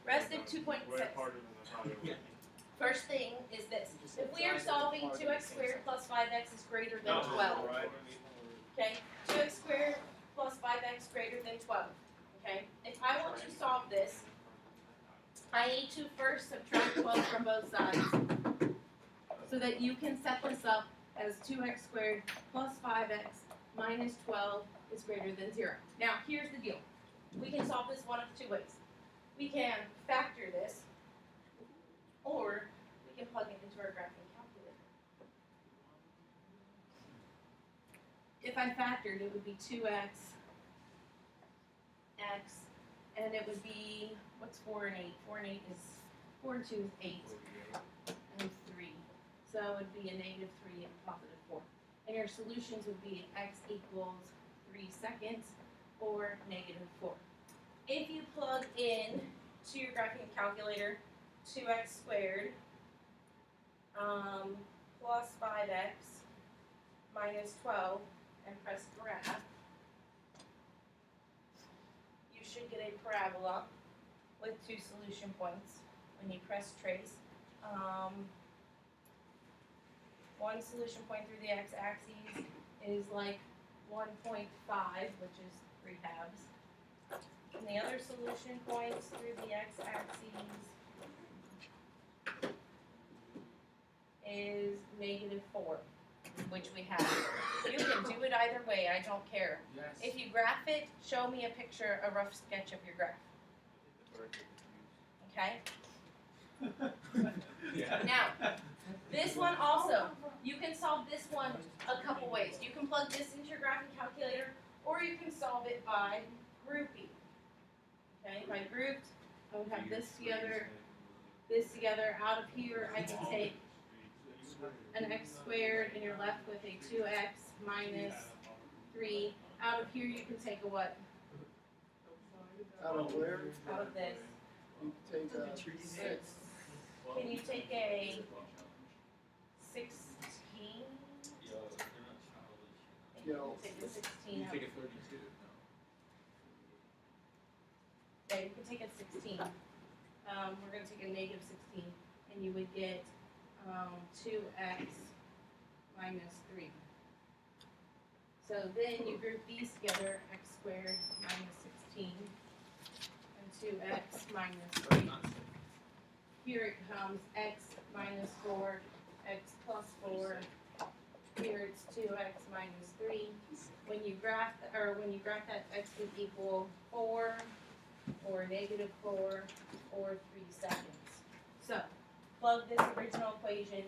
Rest of 2.6. First thing is this. If we are solving 2x squared plus 5x is greater than 12. Okay? 2x squared plus 5x greater than 12. Okay? If I want to solve this, I need to first subtract 12 from both sides so that you can set this up as 2x squared plus 5x minus 12 is greater than 0. Now, here's the deal. We can solve this one of two ways. We can factor this, or we can plug it into our graphing calculator. If I factored, it would be 2x, x, and it would be, what's 4 and 8? 4 and 8 is, 4 and 2 is 8, and 3. So it would be a negative 3 and positive 4. And your solutions would be x equals 3 seconds, or negative 4. If you plug in to your graphing calculator 2x squared plus 5x minus 12 and press graph, you should get a parabola with two solution points when you press trace. One solution point through the x-axis is like 1.5, which is 3 halves. And the other solution points through the x-axis is negative 4, which we have. You can do it either way, I don't care. Yes. If you graph it, show me a picture, a rough sketch of your graph. Okay? Yeah. Now, this one also, you can solve this one a couple ways. You can plug this into your graphing calculator, or you can solve it by grouping. Okay, if I grouped, I would have this together. Out of here, I can take an x squared, and you're left with a 2x minus 3. Out of here, you can take a what? Out of where? Out of this. You can take 6. Can you take a 16? Yo. Take a 16 out. Take a 32. Yeah, you can take a 16. We're going to take a negative 16, and you would get 2x minus 3. So then you group these together, x squared minus 16, and 2x minus 3. Here it comes x minus 4, x plus 4. Here it's 2x minus 3. When you graph that, x would equal 4, or negative 4, or 3 seconds. So, plug this original equation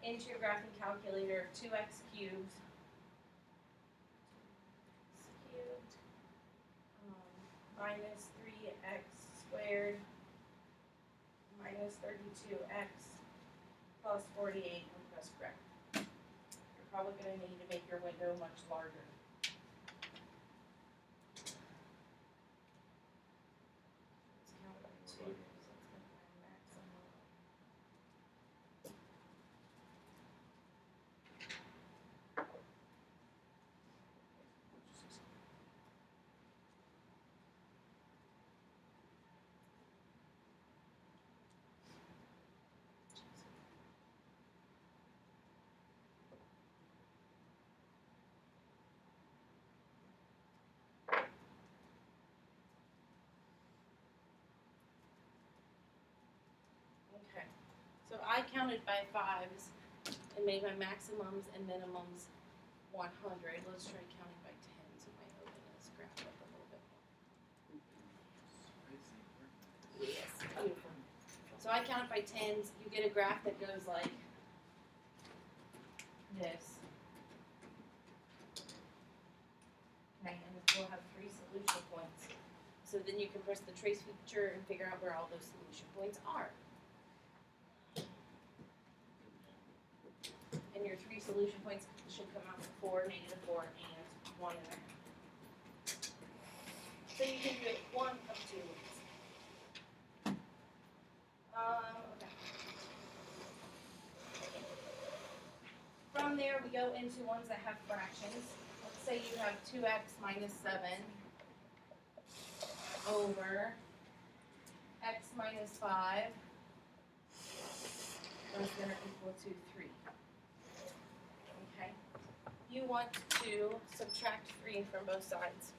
into your graphing calculator, 2x cubed, minus 3x squared, minus 32x, plus 48, and press graph. You're probably going to need to make your window much larger. Okay, so I counted by 5s and made my maximums and minimums 100. Let's try counting by 10s in my oven. Let's graph it up a little bit more. Yes, beautiful. So I counted by 10s. You get a graph that goes like this. Okay, and we'll have 3 solution points. So then you can press the trace feature and figure out where all those solution points are. And your 3 solution points should come out to 4, negative 4, and 1 in there. So you can do it one of 2 ways. Okay. From there, we go into ones that have fractions. Let's say you have 2x minus 7 over x minus 5 less than or equal to 3. Okay? You want to subtract 3 from both sides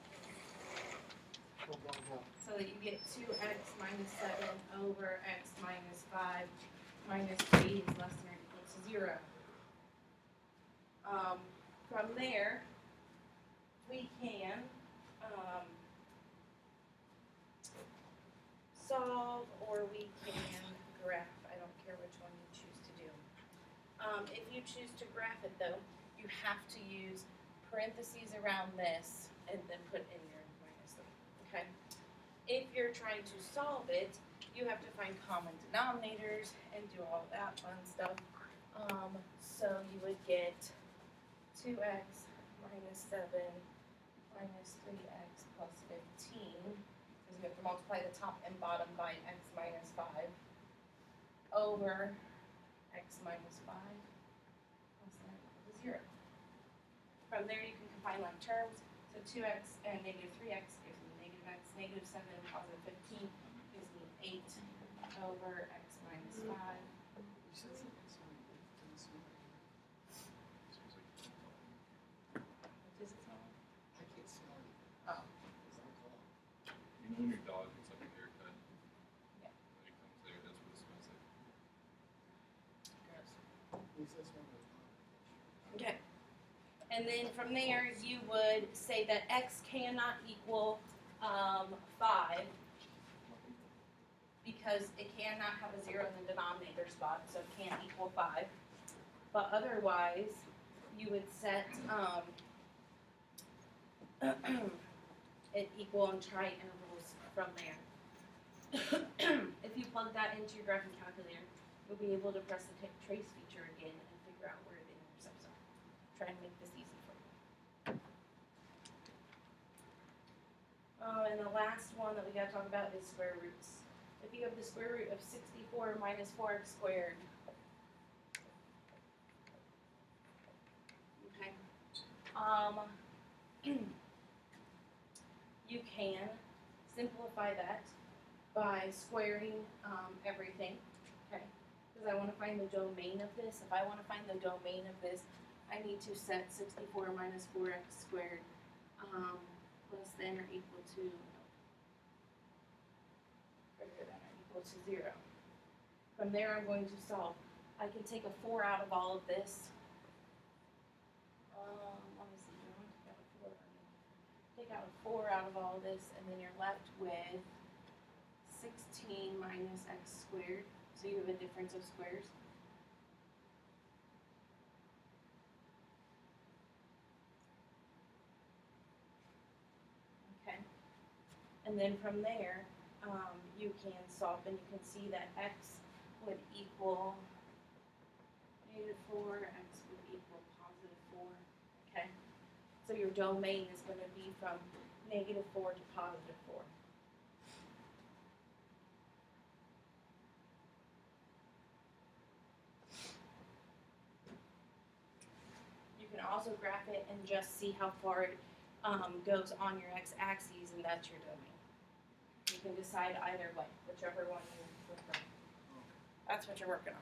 so that you get 2x minus 7 over x minus 5 minus 3 is less than or equal to 0. From there, we can solve or we can graph. I don't care which one you choose to do. If you choose to graph it though, you have to use parentheses around this and then put in your minus 3. Okay? If you're trying to solve it, you have to find common denominators and do all that fun stuff. So you would get 2x minus 7 minus 3x plus 15, because we have to multiply the top and bottom by x minus 5 over x minus 5 plus than or equal to 0. From there you can combine like terms, so 2x and negative 3x gives me negative x, negative 7 and positive 15 gives me 8 over x minus 5. Does it sound? I can't smell it. Oh. You know when your dog gets like a haircut? Yeah. When it comes there, that's what it smells like. Okay. And then from there, you would say that x cannot equal 5 because it cannot have a 0 in the denominator spot, so it can't equal 5. But otherwise, you would set it equal and try intervals from there. If you plug that into your graphing calculator, you'll be able to press the trace feature again and figure out where the intercepts are. Try and make this easy for you. And the last one that we gotta talk about is square roots. If you have the square root of 64 minus 4x squared, okay, you can simplify that by squaring everything, okay? Because I want to find the domain of this. If I want to find the domain of this, I need to set 64 minus 4x squared less than or equal to, greater than or equal to 0. From there, I'm going to solve. I can take a 4 out of all of this. Let me see, I want to take out a 4. Take out a 4 out of all of this, and then you're left with 16 minus x squared. So you have a difference of squares. Okay. And then from there, you can solve, and you can see that x would equal negative 4, x would equal positive 4. Okay. So your domain is going to be from negative 4 to positive 4. You can also graph it and just see how far it goes on your x-axis, and that's your domain. You can decide either way, whichever one you prefer. That's what you're working on.